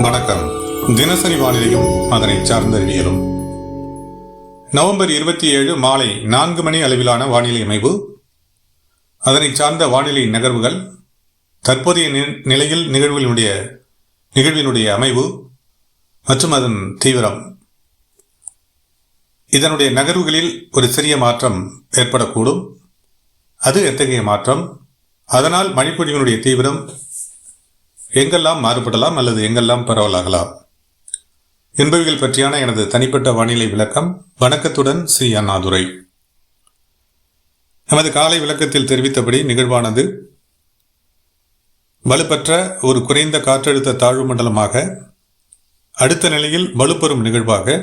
வணக்கம். தினசரி வானிலையும் அதனை சார்ந்த அறிவியலும். நவம்பர் 27 மாலை 4 மணி அளவிலான வானிலை அமைவு, அதனை சார்ந்த வானிலை நகர்வுகள், தற்போதைய நிலையில் நிகழ்வினுடைய அமைவு மற்றும் அதன் தீவிரம். இதனுடைய நகர்வுகளில் ஒரு சிறிய மாற்றம் ஏற்படக்கூடும். அது எத்தகைய மாற்றம், அதனால் மழைப்பொழிவினுடைய தீவிரம் எங்கெல்லாம் மாறுபடலாம் அல்லது எங்கெல்லாம் பரவலாகலாம் என்பவைகள் பற்றியான எனது தனிப்பட்ட வானிலை விளக்கம். வணக்கத்துடன் ஸ்ரீ அண்ணாதுரை. நமது காலை விளக்கத்தில் தெரிவித்தபடி நிகழ்வானது வலுப்பெற்ற ஒரு குறைந்த காற்றழுத்த தாழ்வு மண்டலமாக அடுத்த நிலையில் வலுப்பெறும் நிகழ்வாக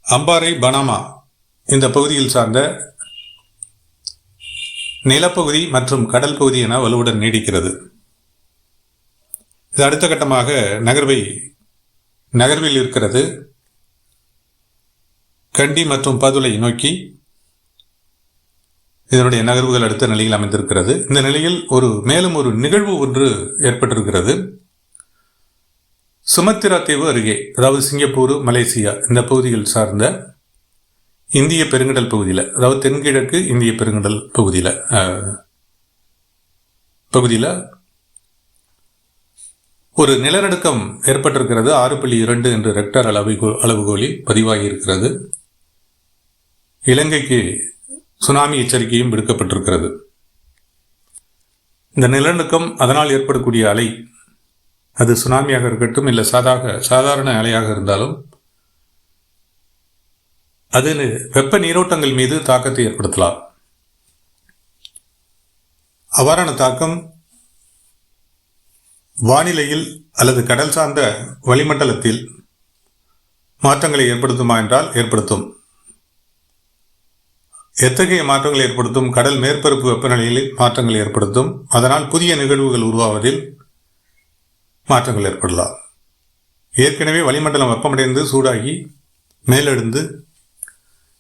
அம்பாறை பனாமா இந்த பகுதியில் சார்ந்த நிலப்பகுதி மற்றும் கடல் பகுதி என வலுவுடன் நீடிக்கிறது. இது அடுத்த கட்டமாக நகர்வில் இருக்கிறது. கண்டி மற்றும் பதுளை நோக்கி இதனுடைய நகர்வுகள் அடுத்த நிலையில் அமைந்திருக்கிறது. இந்த நிலையில் மேலும் ஒரு நிகழ்வு ஒன்று ஏற்பட்டிருக்கிறது. சுமத்ரா தீவு அருகே, அதாவது சிங்கப்பூர், மலேசியா இந்த பகுதியில் சார்ந்த இந்திய பெருங்கடல் பகுதியில், அதாவது தென்கிழக்கு இந்திய பெருங்கடல் பகுதியில் ஒரு நிலநடுக்கம் ஏற்பட்டிருக்கிறது. 6.2 என்று ரெக்டர் அளவுகோலில் பதிவாகி இருக்கிறது. இலங்கைக்கு சுனாமி எச்சரிக்கையும் விடுக்கப்பட்டிருக்கிறது. இந்த நிலநடுக்கம் அதனால் ஏற்படக்கூடிய அலை, அது சுனாமியாக இருக்கட்டும் இல்லை சாதாரண அலையாக இருந்தாலும், அது வெப்ப நீரோட்டங்கள் மீது தாக்கத்தை ஏற்படுத்தலாம். அவ்வாறான தாக்கம் வானிலையில் அல்லது கடல் சார்ந்த வளிமண்டலத்தில் மாற்றங்களை ஏற்படுத்துமா என்றால் ஏற்படுத்தும். எத்தகைய மாற்றங்கள் ஏற்படுத்தும்? கடல் மேற்பரப்பு வெப்பநிலையில் மாற்றங்கள் ஏற்படுத்தும். அதனால் புதிய நிகழ்வுகள் உருவாவதில் மாற்றங்கள் ஏற்படலாம். ஏற்கனவே வளிமண்டலம் வெப்பமடைந்து சூடாகி மேலெழுந்து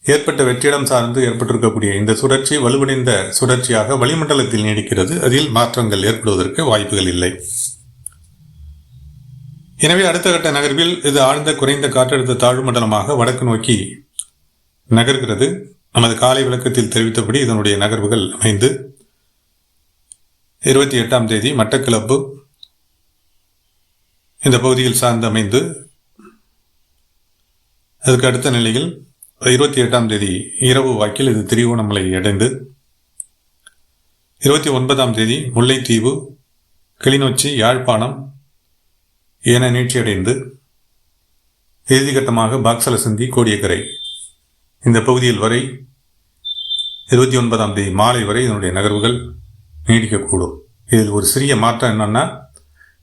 ஏற்பட்ட வெற்றிடம் சார்ந்து ஏற்பட்டிருக்கக்கூடிய இந்த சுழற்சி வலுவடைந்த சுழற்சியாக வளிமண்டலத்தில் நீடிக்கிறது. அதில் மாற்றங்கள் ஏற்படுவதற்கு வாய்ப்புகள் இல்லை. எனவே அடுத்த கட்ட நகர்வில் இது ஆழ்ந்த குறைந்த காற்றழுத்த தாழ்வு மண்டலமாக வடக்கு நோக்கி நகர்கிறது. நமது காலை விளக்கத்தில் தெரிவித்தபடி இதனுடைய நகர்வுகள் அமைந்து 28ஆம் தேதி மட்டக்களப்பு இந்த பகுதியில் சார்ந்து அமைந்து, அதுக்கு அடுத்த நிலையில் 28ஆம் தேதி இரவு வாக்கில் இது திரிகோணமலை அடைந்து 29ஆம் தேதி முல்லைத்தீவு, கிளிநொச்சி, யாழ்ப்பாணம் என நீட்சியடைந்து இறுதிக்கட்டமாக பாக்சலசந்தி, கோடியக்கரை இந்த பகுதியில் வரை 29ஆம் தேதி மாலை வரை இதனுடைய நகர்வுகள் நீடிக்கக்கூடும். இதில் ஒரு சிறிய மாற்றம் என்னன்னா,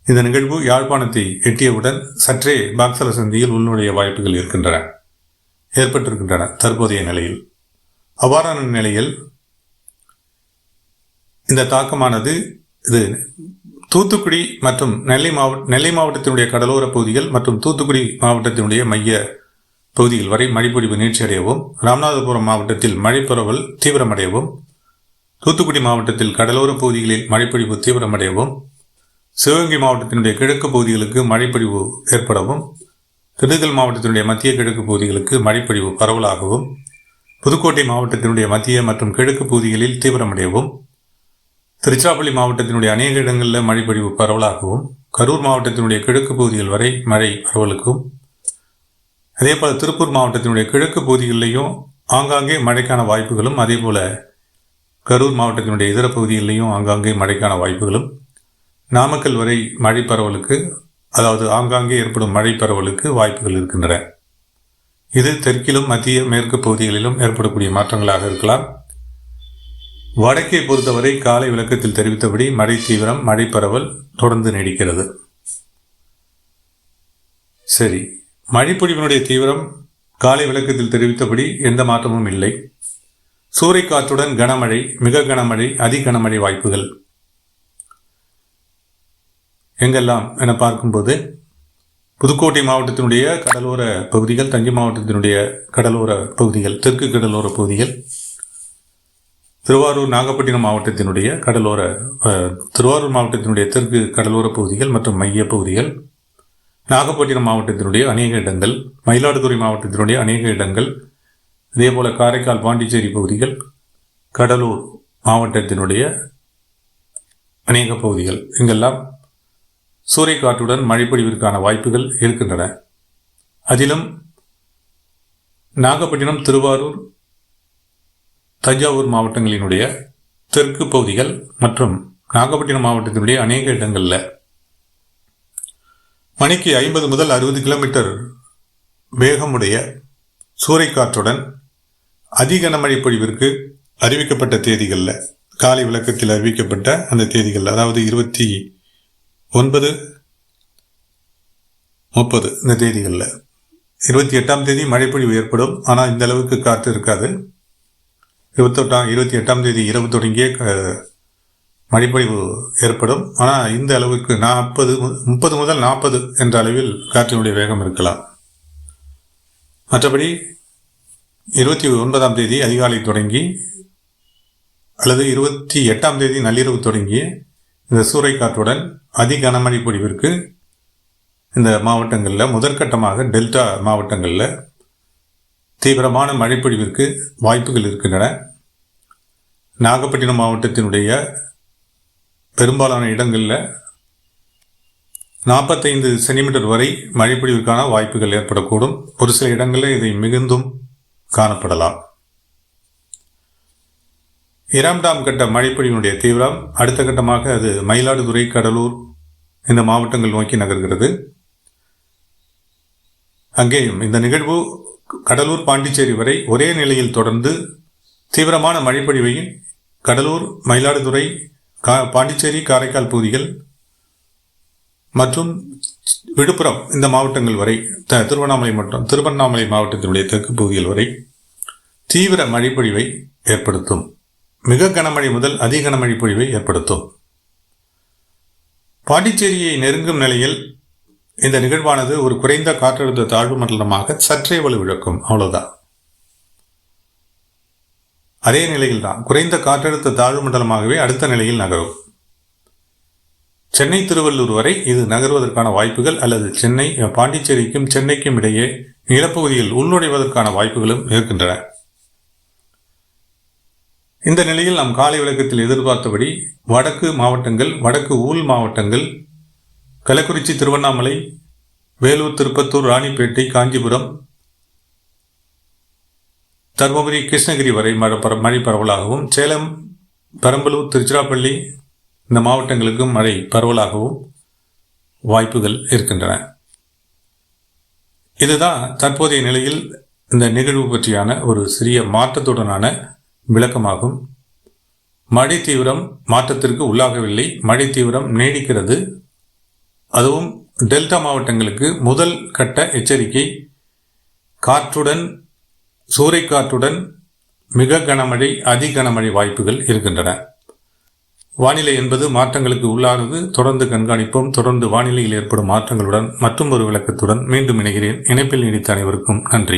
இந்த நிகழ்வு யாழ்ப்பாணத்தை எட்டியவுடன் சற்றே பாக்சலசந்தியில் உள்நுழைய வாய்ப்புகள் ஏற்பட்டிருக்கின்றன தற்போதைய நிலையில். அவ்வாறான நிலையில் இந்த தாக்கமானது இது தூத்துக்குடி மற்றும் நெல்லை மாவட்டத்தினுடைய கடலோர பகுதிகள் மற்றும் தூத்துக்குடி மாவட்டத்தினுடைய மைய பகுதிகள் வரை மழைப்பொழிவு நீட்சியடையவும், ராமநாதபுரம் மாவட்டத்தில் மழைப்பரவல் தீவிரமடையவும், தூத்துக்குடி மாவட்டத்தில் கடலோர பகுதிகளில் மழைப்பொழிவு தீவிரமடையவும், சிவகங்கை மாவட்டத்தினுடைய கிழக்கு பகுதிகளுக்கு மழைப்பொழிவு ஏற்படவும், திண்டுக்கல் மாவட்டத்தினுடைய மத்திய கிழக்கு பகுதிகளுக்கு மழைப்பொழிவு பரவலாகவும், புதுக்கோட்டை மாவட்டத்தினுடைய மத்திய மற்றும் கிழக்கு பகுதிகளில் தீவிரமடையவும், திருச்சிராப்பள்ளி மாவட்டத்தினுடைய அநேக இடங்களில் மழைப்பொழிவு பரவலாகவும், கரூர் மாவட்டத்தினுடைய கிழக்கு பகுதிகள் வரை மழை பரவலுக்கும், அதே போல திருப்பூர் மாவட்டத்தினுடைய கிழக்கு பகுதிகளிலையும் ஆங்காங்கே மழைக்கான வாய்ப்புகளும், அதே போல கரூர் மாவட்டத்தினுடைய இதர பகுதிகளிலையும் ஆங்காங்கே மழைக்கான வாய்ப்புகளும், நாமக்கல் வரை மழை பரவலுக்கு, அதாவது ஆங்காங்கே ஏற்படும் மழை பரவலுக்கு வாய்ப்புகள் இருக்கின்றன. இது தெற்கிலும் மத்திய மேற்கு பகுதிகளிலும் ஏற்படக்கூடிய மாற்றங்களாக இருக்கலாம். வடக்கை பொறுத்தவரை காலை விளக்கத்தில் தெரிவித்தபடி மழை தீவிரம், மழை பரவல் தொடர்ந்து நீடிக்கிறது. சரி, மழைப்பொழிவினுடைய தீவிரம் காலை விளக்கத்தில் தெரிவித்தபடி எந்த மாற்றமும் இல்லை. சூறைக்காற்றுடன் கனமழை, மிக கனமழை, அதி கனமழை வாய்ப்புகள் எங்கெல்லாம் என பார்க்கும்போது, புதுக்கோட்டை மாவட்டத்தினுடைய கடலோர பகுதிகள், தஞ்சை மாவட்டத்தினுடைய கடலோர பகுதிகள், தெற்கு கடலோர பகுதிகள், திருவாரூர் நாகப்பட்டினம் மாவட்டத்தினுடைய திருவாரூர் மாவட்டத்தினுடைய தெற்கு கடலோர பகுதிகள் மற்றும் மைய பகுதிகள், நாகப்பட்டினம் மாவட்டத்தினுடைய அநேக இடங்கள், மயிலாடுதுறை மாவட்டத்தினுடைய அநேக இடங்கள், இதேபோல காரைக்கால் பாண்டிச்சேரி பகுதிகள், கடலூர் மாவட்டத்தினுடைய அநேக பகுதிகள், இங்கெல்லாம் சூறைக்காற்றுடன் மழைப்பொழிவிற்கான வாய்ப்புகள் இருக்கின்றன. அதிலும் நாகப்பட்டினம், திருவாரூர், தஞ்சாவூர் மாவட்டங்களினுடைய தெற்கு பகுதிகள் மற்றும் நாகப்பட்டினம் மாவட்டத்தினுடைய அநேக இடங்களில் மணிக்கு 50 முதல் 60 கிலோமீட்டர் வேகமுடைய சூறைக்காற்றுடன் அதிகனமழை பொழிவிற்கு அறிவிக்கப்பட்ட தேதிகளில், காலை விளக்கத்தில் அறிவிக்கப்பட்ட அந்த தேதிகள், அதாவது 29, 30 இந்த தேதிகளில் 28ஆம் தேதி மழைப்பொழிவு ஏற்படும். ஆனால் இந்த அளவுக்கு காற்று இருக்காது. 28ஆம் தேதி இரவு தொடங்கிய மழைப்பொழிவு ஏற்படும். ஆனால் இந்த அளவுக்கு 30 முதல் 40 என்ற அளவில் காற்றினுடைய வேகம் இருக்கலாம். மற்றபடி 29ஆம் தேதி அதிகாலை தொடங்கி அல்லது 28ஆம் தேதி நள்ளிரவு தொடங்கிய இந்த சூறைக்காற்றுடன் கனமழை பொழிவிற்கு இந்த மாவட்டங்களில், முதற்கட்டமாக டெல்டா மாவட்டங்களில் தீவிரமான மழைப்பொழிவிற்கு வாய்ப்புகள் இருக்கின்றன. நாகப்பட்டினம் மாவட்டத்தினுடைய பெரும்பாலான இடங்களில் 45 சென்டிமீட்டர் வரை மழைப்பொழிவிற்கான வாய்ப்புகள் ஏற்படக்கூடும். ஒரு சில இடங்களில் இதை மிகுந்தும் காணப்படலாம். 2ஆம் கட்ட மழைப்பொழிவினுடைய தீவிரம் அடுத்த கட்டமாக அது மயிலாடுதுறை, கடலூர் இந்த மாவட்டங்கள் நோக்கி நகர்கிறது. அங்கேயும் இந்த நிகழ்வு கடலூர், பாண்டிச்சேரி வரை ஒரே நிலையில் தொடர்ந்து தீவிரமான மழைப்பொழிவை கடலூர், மயிலாடுதுறை, பாண்டிச்சேரி, காரைக்கால் பகுதிகள் மற்றும் விழுப்புரம் இந்த மாவட்டங்கள் வரை, திருவண்ணாமலை மாவட்டத்தினுடைய தெற்கு பகுதிகள் வரை தீவிர மழைப்பொழிவை ஏற்படுத்தும். மிக கனமழை முதல் கனமழை பொழிவை ஏற்படுத்தும். பாண்டிச்சேரியை நெருங்கும் நிலையில் இந்த நிகழ்வானது ஒரு குறைந்த காற்றழுத்த தாழ்வு மண்டலமாக சற்றே வலுவிழக்கும், அவ்வளவுதான். அதே நிலையில் தான் குறைந்த காற்றழுத்த தாழ்வு மண்டலமாகவே அடுத்த நிலையில் நகரும். சென்னை, திருவள்ளூர் வரை இது நகர்வதற்கான வாய்ப்புகள், அல்லது பாண்டிச்சேரிக்கும் சென்னைக்கும் இடையே நிலப்பகுதியில் உள்நுழைவதற்கான வாய்ப்புகளும் இருக்கின்றன. இந்த நிலையில் நாம் காலை விளக்கத்தில் எதிர்பார்த்தபடி வடக்கு மாவட்டங்கள், வடக்கு உள் மாவட்டங்கள், கள்ளக்குறிச்சி, திருவண்ணாமலை, வேலூர், திருப்பத்தூர், ராணிப்பேட்டை, காஞ்சிபுரம், தருமபுரி, கிருஷ்ணகிரி வரை மழை பரவலாகவும், சேலம், பெரம்பலூர், திருச்சிராப்பள்ளி இந்த மாவட்டங்களுக்கும் மழை பரவலாகவும் வாய்ப்புகள் இருக்கின்றன. இதுதான் தற்போதைய நிலையில் இந்த நிகழ்வு பற்றியான ஒரு சிறிய மாற்றத்துடனான விளக்கமாகும். மழை தீவிரம் மாற்றத்திற்கு உள்ளாகவில்லை. மழை தீவிரம் நீடிக்கிறது. அதுவும் டெல்டா மாவட்டங்களுக்கு முதல் கட்ட எச்சரிக்கை காற்றுடன், சூறைக்காற்றுடன் மிக கனமழை, கனமழை வாய்ப்புகள் இருக்கின்றன. வானிலை என்பது மாற்றங்களுக்கு உள்ளானது. தொடர்ந்து கண்காணிப்போம். தொடர்ந்து வானிலையில் ஏற்படும் மாற்றங்களுடன் மற்றும் ஒரு விளக்கத்துடன் மீண்டும் இணைகிறேன். இணைப்பில் நீடித்த அனைவருக்கும் நன்றி.